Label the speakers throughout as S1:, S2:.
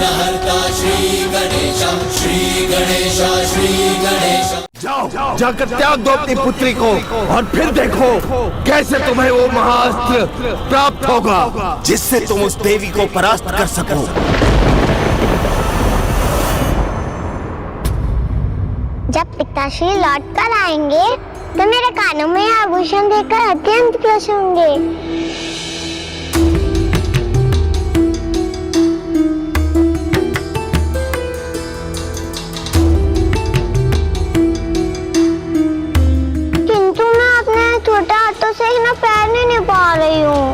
S1: विघ्नहर्ता श्री गणेश, श्री गणेश, श्री गणेश।
S2: जाओ जाकर त्याग दो अपनी पुत्री को और फिर देखो कैसे तुम्हें वो महाअस्त्र प्राप्त होगा जिससे तुम उस देवी को परास्त कर सको।
S3: जब पिताश्री लौट कर आएंगे तो मेरे कानों में आभूषण देखकर अत्यंत खुश होंगे। किंतु मैं अपने छोटे हाथों से इन्हें पहन नहीं पा रही हूँ।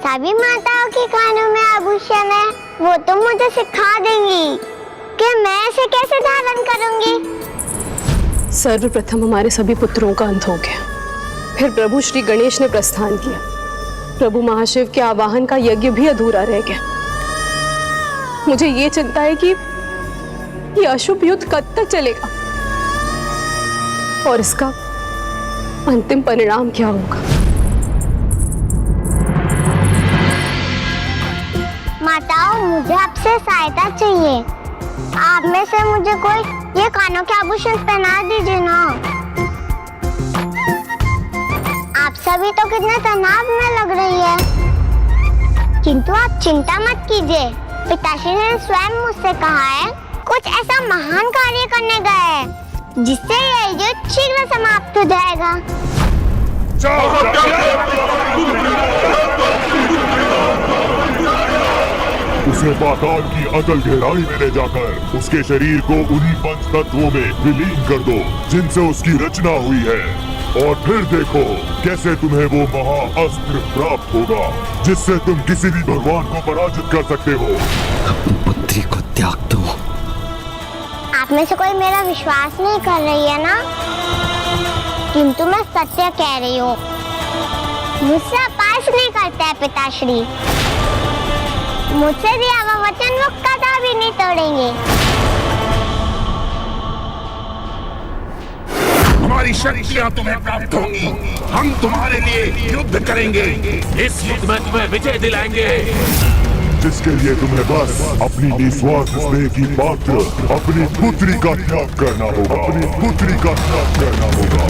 S3: सभी माताओं के कानों में आभूषण है, वो तो मुझे सिखा देंगी कि मैं इसे कैसे धारण करूंगी।
S4: सर्वप्रथम हमारे सभी पुत्रों का अंत हो गया, फिर प्रभु श्री गणेश ने प्रस्थान किया। प्रभु महाशिव के आवाहन का यज्ञ भी अधूरा रह गया। मुझे ये चिंता है कि ये अशुभ युद्ध कब तक चलेगा और इसका अंतिम परिणाम क्या होगा।
S3: माताओं, मुझे आपसे सहायता चाहिए। आप में से मुझे कोई ये कानों के आभूषण पहना दीजिए ना। आप सभी तो कितने तनाव में लग रही है, किंतु आप चिंता मत कीजिए। पिताश्री ने स्वयं मुझसे कहा है कुछ ऐसा महान कार्य करने गए हैं जिससे यह युद्ध शीघ्र समाप्त हो जाएगा।
S5: उसे पाताल की अतल गहराई में ले जाकर उसके शरीर को उन्हीं पंच तत्वों में विलीन कर दो जिनसे उसकी रचना हुई है, और फिर देखो कैसे तुम्हें वो महाअस्त्र प्राप्त होगा जिससे तुम किसी भी भगवान को पराजित कर सकते हो।
S2: अपनी पुत्री को त्याग दो।
S3: आप में से कोई मेरा विश्वास नहीं कर रही है ना, किंतु मैं सत्य कह रही हूँ। मुझसे अपास नहीं करता है पिताश्री। मुझसे दिया हुआ वचन वो कदापि नहीं तोड़ेंगे।
S6: हमारी शक्तियाँ तुम्हें प्राप्त होंगी। हम तुम्हारे लिए युद्ध करेंगे। इस युद्ध में तुम्हें विजय दिलाएंगे,
S5: जिसके लिए तुम्हें बस अपनी निस्वार्थ स्नेह की पात्र अपनी पुत्री का त्याग करना होगा। अपनी पुत्री का त्याग करना होगा।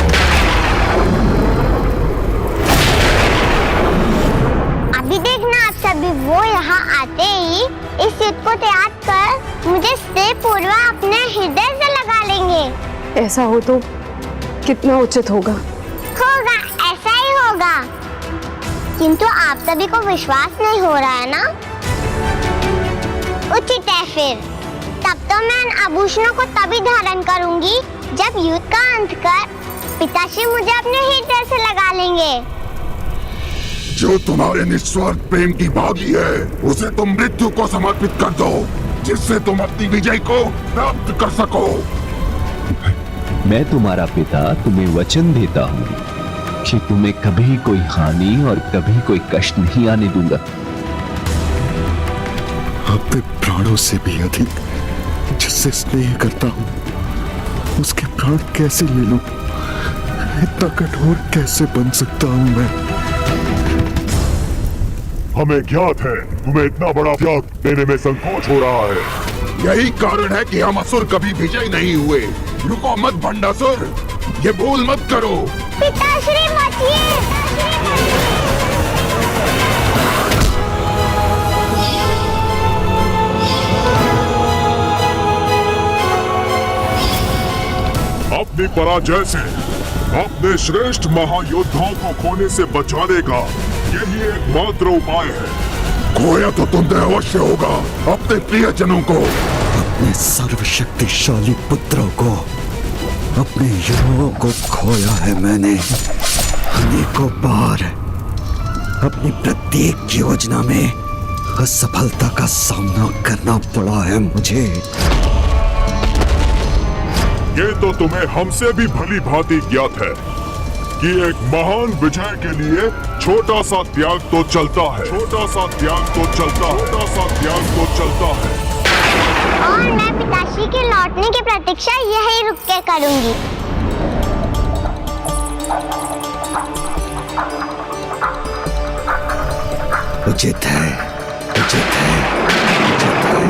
S3: अभी देखना आप सभी, वो यहाँ आते ही इस युद्ध को त्याग कर मुझे स्नेह पूर्वक अपने हृदय से लगा लेंगे।
S4: ऐसा हो तो कितना उचित होगा।
S3: होगा, ऐसा ही होगा। किंतु आप सभी को विश्वास नहीं हो रहा है ना? उचित है फिर। तब तो मैं इन आभूषणों को तभी धारण करूंगी जब युद्ध का अंत कर पिताश्री मुझे अपने हृदय से लगा लेंगे।
S6: जो तुम्हारे निस्वार्थ प्रेम की भागी है उसे तुम मृत्यु को समर्पित कर दो, जिससे तुम अपनी विजय को प्राप्त कर सको।
S7: मैं तुम्हारा पिता तुम्हें वचन देता हूँ कि तुम्हें कभी कोई हानि और कभी कोई कष्ट नहीं आने दूंगा।
S8: अपने प्राणों से भी अधिक जिससे स्नेह करता हूँ उसके प्राण कैसे ले लूं? इतना कठोर कैसे बन सकता हूँ मैं?
S5: हमें ज्ञात है तुम्हें इतना बड़ा त्याग देने में संकोच हो रहा है।
S6: यही कारण है कि हम असुर कभी विजय नहीं हुए। रुको मत भंडासुर, ये भूल मत करो।
S3: पिताश्री बचिए।
S5: अपनी पराजय से अपने श्रेष्ठ महायोद्धाओं को खोने से बचाने का यही एकमात्र उपाय है।
S6: खोया तो तुमने अवश्य होगा अपने प्रियजनों को,
S8: अपने सर्वशक्तिशाली पुत्रों को, अपने युवाओं को खोया है मैंने अनेकों बार। अपनी प्रत्येक योजना में असफलता का सामना करना पड़ा है मुझे।
S5: ये तो तुम्हें हमसे भी भली भांति ज्ञात है कि एक महान विजय के लिए छोटा सा त्याग तो चलता है। छोटा सा त्याग तो चलता है। छोटा सा त्याग तो चलता है।
S3: और मैं पिताश्री के लौटने की प्रतीक्षा यही रुक के करूंगी।
S2: उचित है, उचित है, उचित है,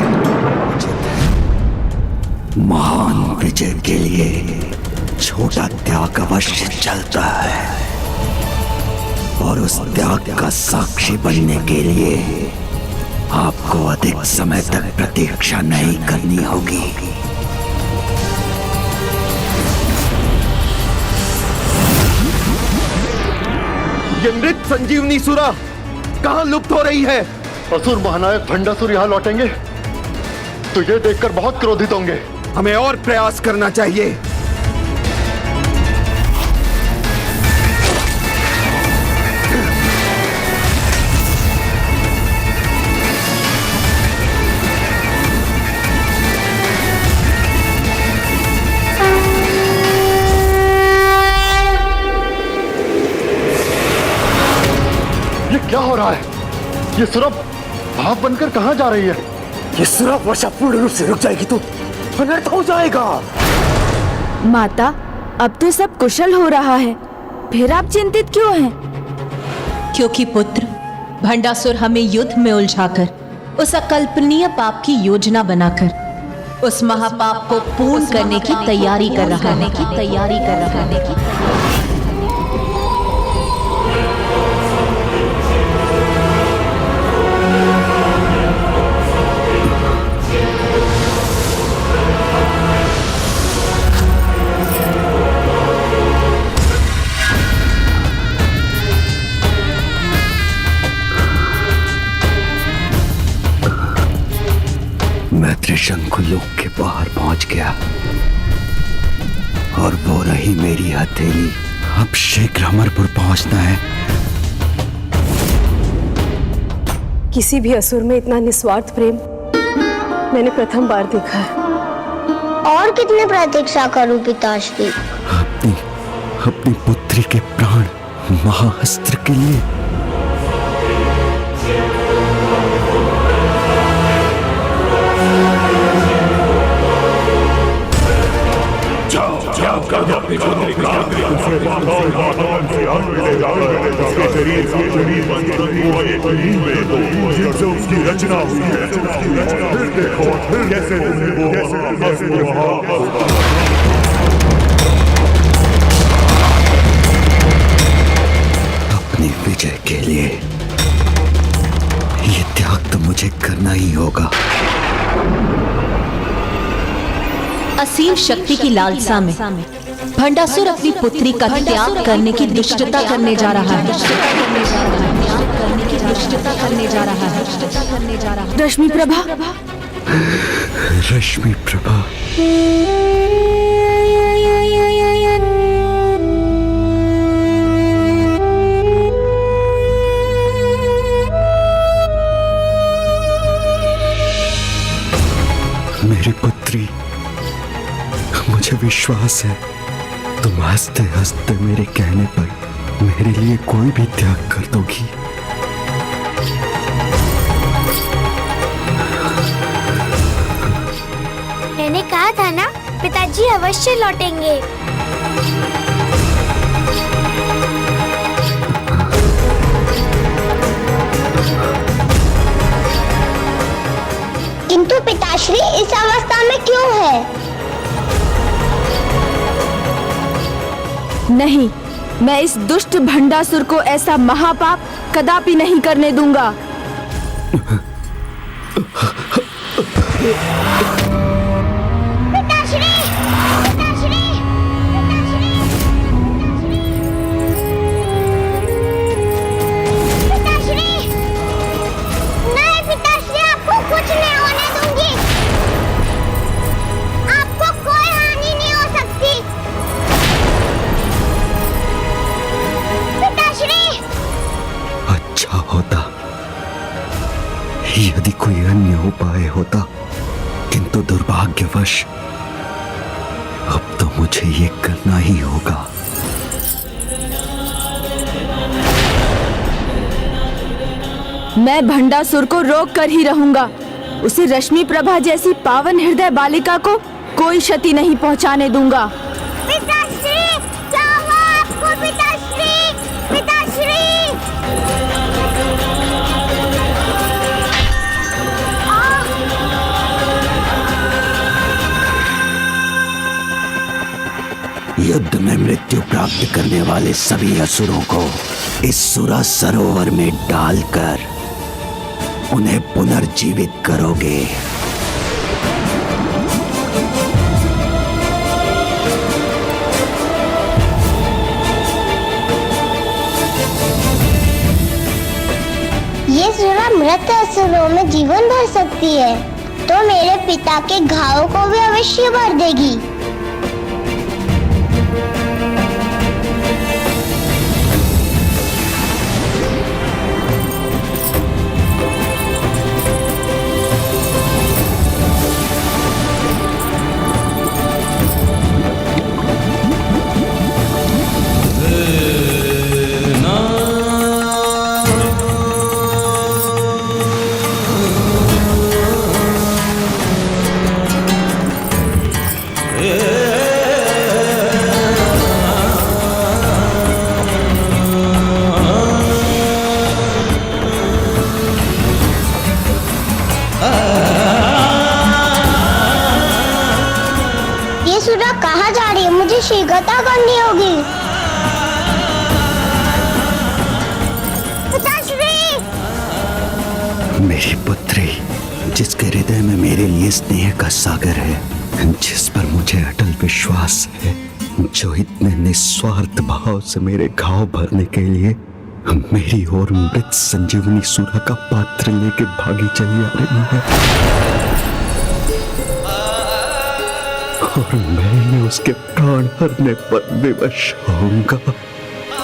S2: उचित है। महान विजय के लिए छोटा त्याग अवश्य चलता है, और उस त्याग का साक्षी बनने के लिए आपको अधिक समय तक प्रतीक्षा नहीं करनी होगी। ये मृत संजीवनी सुरा कहां लुप्त हो रही है?
S9: असुर महानायक भंडासुर यहाँ लौटेंगे तो ये देखकर बहुत क्रोधित होंगे।
S2: हमें और प्रयास करना चाहिए।
S9: ये क्या हो रहा है? ये सुरभ भाप बनकर कहाँ जा रही है?
S2: ये सुरभ वर्षा पूर्ण रूप से रुक जाएगी तो अनर्थ हो जाएगा।
S10: माता, अब तो सब कुशल हो रहा है, फिर आप चिंतित क्यों हैं?
S11: क्योंकि पुत्र, भंडासुर हमें युद्ध में उलझाकर उस अकल्पनीय पाप की योजना बनाकर उस महापाप को पूर्ण करने की तैयारी कर रहा है।
S2: मैं त्रिशंकु लोक के बाहर पहुंच गया और वो रही मेरी हथेली। अब शीघ्र अमरपुर पहुंचना है।
S4: किसी भी असुर में इतना निस्वार्थ प्रेम मैंने प्रथम बार देखा है।
S3: और कितने प्रतीक्षा करूं पिताश्री?
S2: अपनी पुत्री के प्राण महाअस्त्र के लिए।
S5: जिनसे उसकी रचना हुई है, फिर देखो कैसे
S2: अपनी विजय के लिए ये त्याग तो मुझे करना ही होगा।
S11: असीम शक्ति की लालसा में भंडासुर अपनी पुत्री का त्याग करने की दुष्टता करने जा रहा है।
S10: रश्मि प्रभा,
S2: रश्मि प्रभा, मेरी पुत्री, मुझे विश्वास है तुम हंसते हंसते मेरे कहने पर मेरे लिए कोई भी त्याग कर दोगी।
S3: मैंने कहा था ना, पिताजी अवश्य लौटेंगे। किंतु पिताश्री इस अवस्था में क्यों है?
S10: नहीं, मैं इस दुष्ट भंडासुर को ऐसा महापाप कदापि नहीं करने दूंगा।
S3: पिताश्री! पिताश्री! पिताश्री! नहीं पिताश्री, आपको कुछ नहीं होने दूंगी। आपको कोई हानि नहीं हो सकती। पिताश्री!
S2: अच्छा होता यदि कोई अन्य उपाय होता, किंतु दुर्भाग्यवश अब तो मुझे ये करना ही होगा।
S10: मैं भंडासुर को रोक कर ही रहूंगा। उसे रश्मि प्रभा जैसी पावन हृदय बालिका को कोई क्षति नहीं पहुंचाने दूंगा।
S3: पिताश्री, क्या हुआ आपको पिताश्री? पिताश्री!
S2: युद्ध में मृत्यु प्राप्त करने वाले सभी असुरों को इस सुरा सरोवर में डालकर उन्हें पुनर्जीवित करोगे।
S3: ये सुरा मृत असुरों में जीवन भर सकती है, तो मेरे पिता के घावों को भी अवश्य भर देगी। ये सुरा कहाँ जा रही है? मुझे शीघ्रता करनी होगी। पिताश्री!
S2: मेरी पुत्री, जिसके हृदय में मेरे लिए स्नेह का सागर है, जिस पर मुझे अटल विश्वास है, जो इतने निस्वार्थ भाव से मेरे घाव भरने के लिए मेरी ओर मृत संजीवनी सुरा का पात्र लेके भागी चली आ रही है, और मैं उसके प्राण हरने पर विवश होऊंगा।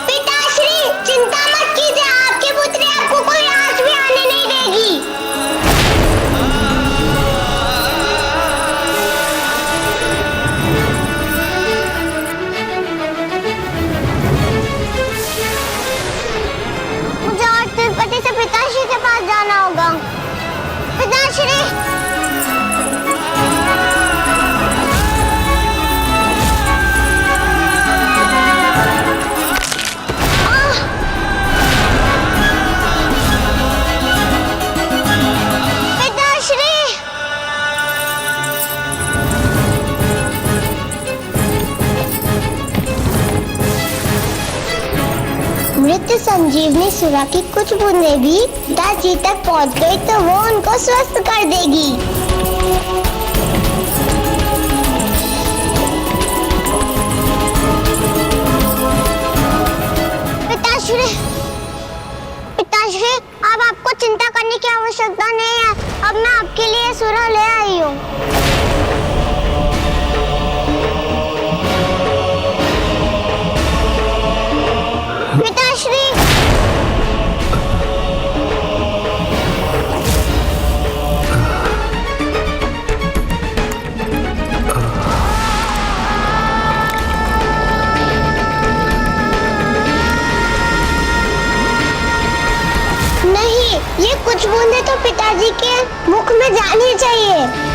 S3: पिताश्री, चिंता मत कीजिए, आपकी पुत्री आपको कोई आँच भी आने नहीं देगी। मुझे और तिरुपति से पिताश्री के पास जाना होगा। पिताश्री! मृत संजीवनी सुरा की कुछ बूंदें भी पिताजी तक पहुंच गई तो वो उनको स्वस्थ कर देगी। पिताश्री, पिताश्री, अब आपको चिंता करने की आवश्यकता नहीं है। अब मैं आपके लिए सुरा ले आई हूँ। पिताश्री! नहीं, ये कुछ बूंदें तो पिताजी के मुख में जानी चाहिए।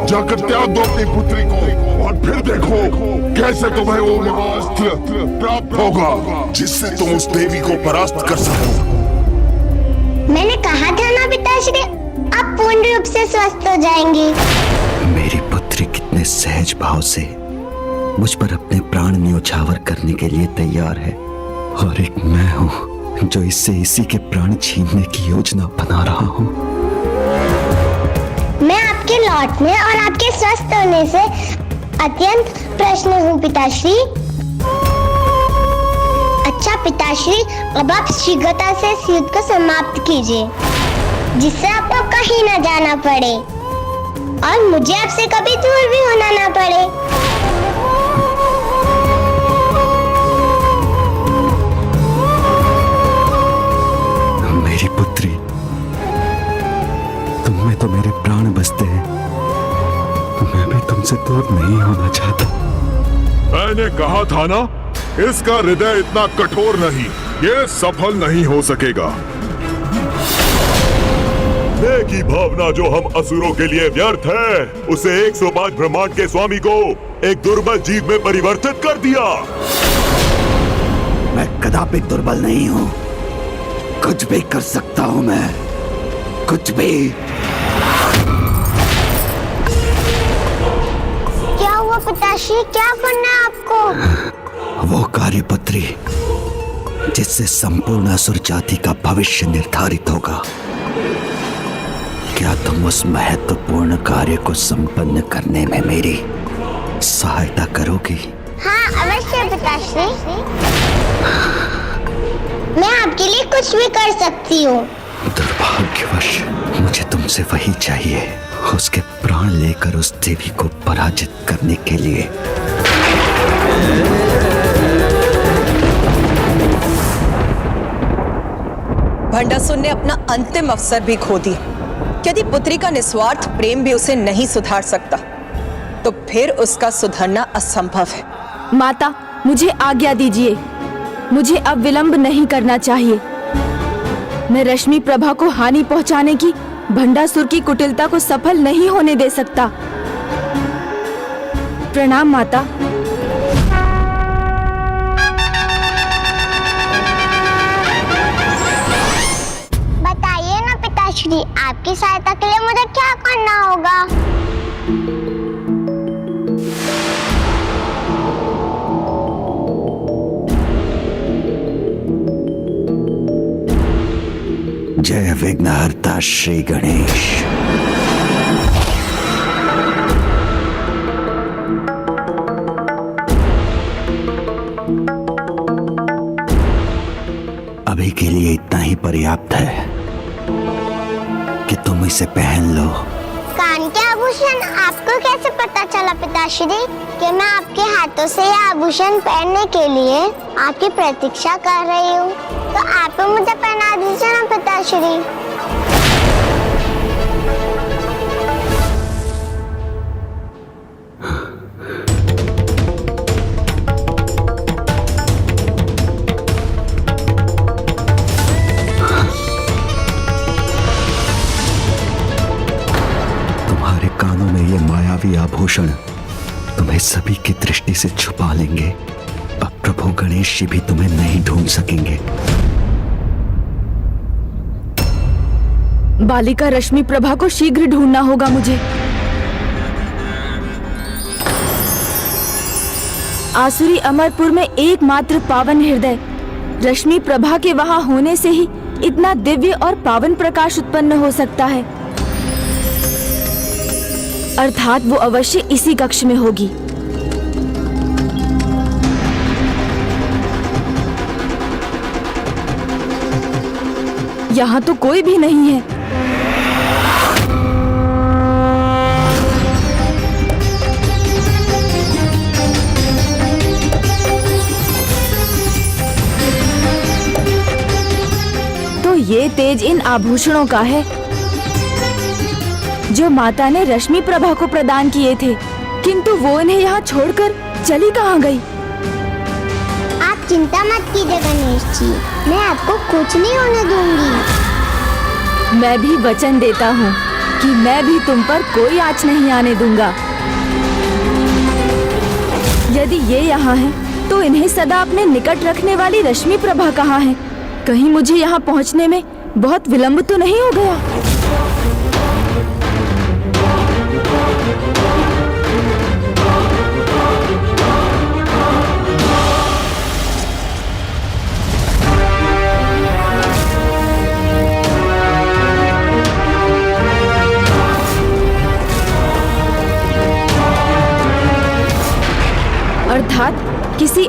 S6: जाकर त्याग दो अपनी पुत्री को और फिर देखो कैसे तुम्हें वो महाअस्त्र प्राप्त होगा जिससे तुम उस देवी को परास्त कर सको।
S3: मैंने कहा था ना पिताश्री, आप पूर्ण रूप से स्वस्थ हो जाएंगी।
S2: मेरी पुत्री कितने सहज भाव से मुझ पर अपने प्राण न्योछावर करने के लिए तैयार है, और एक मैं हूं जो इससे इसी के प्राण छीनने की योजना बना रहा हूं।
S3: मैं आपके लौटने और आपके स्वस्थ होने से अत्यंत प्रसन्न हूँ पिताश्री। अच्छा पिताश्री, अब आप शीघ्रता से इस युद्ध को समाप्त कीजिए, जिससे आपको कहीं न जाना पड़े और मुझे आपसे कभी दूर भी होना ना पड़े।
S2: मेरी पुत्री, तुम में तो मेरे प्राण बसते हैं। मैं भी तुमसे दूर नहीं होना चाहता।
S5: मैंने कहा था ना, इसका हृदय इतना कठोर नहीं, ये सफल नहीं हो सकेगा। मैं की भावना जो हम असुरों के लिए व्यर्थ है, उसे 105 ब्रह्मांड के स्वामी को एक दुर्बल जीव में परिवर्तित कर दिया।
S2: मैं कदापि दुर्बल नहीं हूँ, कुछ भी कर सकता हूँ मैं, कुछ भी।
S3: क्या हुआ पिताश्री, क्या करना है आपको?
S2: वो कार्यपुत्री जिससे संपूर्ण असुर जाति का भविष्य निर्धारित होगा। क्या तुम उस महत्वपूर्ण कार्य को संपन्न करने में मेरी सहायता करोगी?
S3: हाँ अवश्य पिताश्री, मैं आपके लिए कुछ भी कर सकती हूँ।
S2: दुर्भाग्यवश मुझे तुमसे वही चाहिए, उसके प्राण लेकर उस देवी को पराजित करने के लिए।
S12: भंडासुर ने अपना अंतिम अवसर भी खो दिया। यदि पुत्री का निस्वार्थ प्रेम भी उसे नहीं सुधार सकता, तो फिर उसका सुधरना असंभव है।
S10: माता, मुझे आज्ञा दीजिए, मुझे अब विलंब नहीं करना चाहिए। मैं रश्मि प्रभा को हानि पहुंचाने की भंडासुर की कुटिलता को सफल नहीं होने दे सकता। प्रणाम माता।
S3: बताइए ना पिताश्री, आपकी सहायता के लिए मुझे क्या करना होगा?
S2: जय विघ्नहर्ता श्री गणेश। अभी के लिए इतना ही पर्याप्त है कि तुम इसे पहन लो।
S3: कान के आभूषण आपको कैसे पता चला पिताश्री कि मैं आपके हाथों से यह आभूषण पहनने के लिए आपकी प्रतीक्षा कर रही हूँ? तो आप मुझे पहना दीजिए ना पिताश्री।
S2: तुम्हारे कानों में ये मायावी आभूषण तुम्हें सभी की दृष्टि से छुपा लेंगे। अब प्रभु गणेश जी भी तुम्हें नहीं ढूंढ सकेंगे।
S10: बालिका रश्मि प्रभा को शीघ्र ढूंढना होगा मुझे। आसुरी अमरपुर में एकमात्र पावन हृदय रश्मि प्रभा के वहां होने से ही इतना दिव्य और पावन प्रकाश उत्पन्न हो सकता है। अर्थात वो अवश्य इसी कक्ष में होगी। यहाँ तो कोई भी नहीं है। तो ये तेज इन आभूषणों का है जो माता ने रश्मि प्रभा को प्रदान किए थे, किंतु वो इन्हें यहाँ छोड़कर चली कहाँ गई?
S3: आप चिंता मत कीजिए गणेश जी, मैं आपको कुछ नहीं होने दूंगी।
S10: मैं भी वचन देता हूँ कि मैं भी तुम पर कोई आँच नहीं आने दूंगा। यदि ये यहाँ है, तो इन्हें सदा अपने निकट रखने वाली रश्मि प्रभा कहाँ है? कहीं मुझे यहाँ पहुँचने में बहुत विलंब तो नहीं हो गया?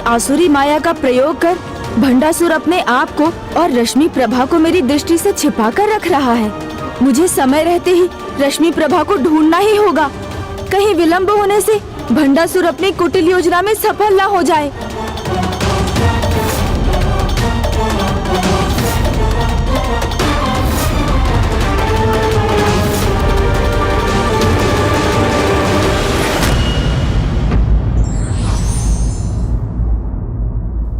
S10: आसुरी माया का प्रयोग कर भंडासुर अपने आप को और रश्मि प्रभा को मेरी दृष्टि से छिपा कर रख रहा है। मुझे समय रहते ही रश्मि प्रभा को ढूंढना ही होगा। कहीं विलंब होने से भंडासुर अपनी कुटिल योजना में सफल न हो जाए।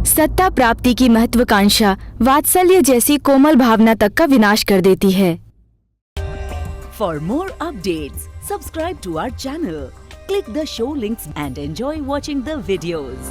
S10: सत्ता प्राप्ति की महत्वाकांक्षा वात्सल्य जैसी कोमल भावना तक का विनाश कर देती है।
S13: For more updates, subscribe to our channel, click the show links and enjoy watching the videos.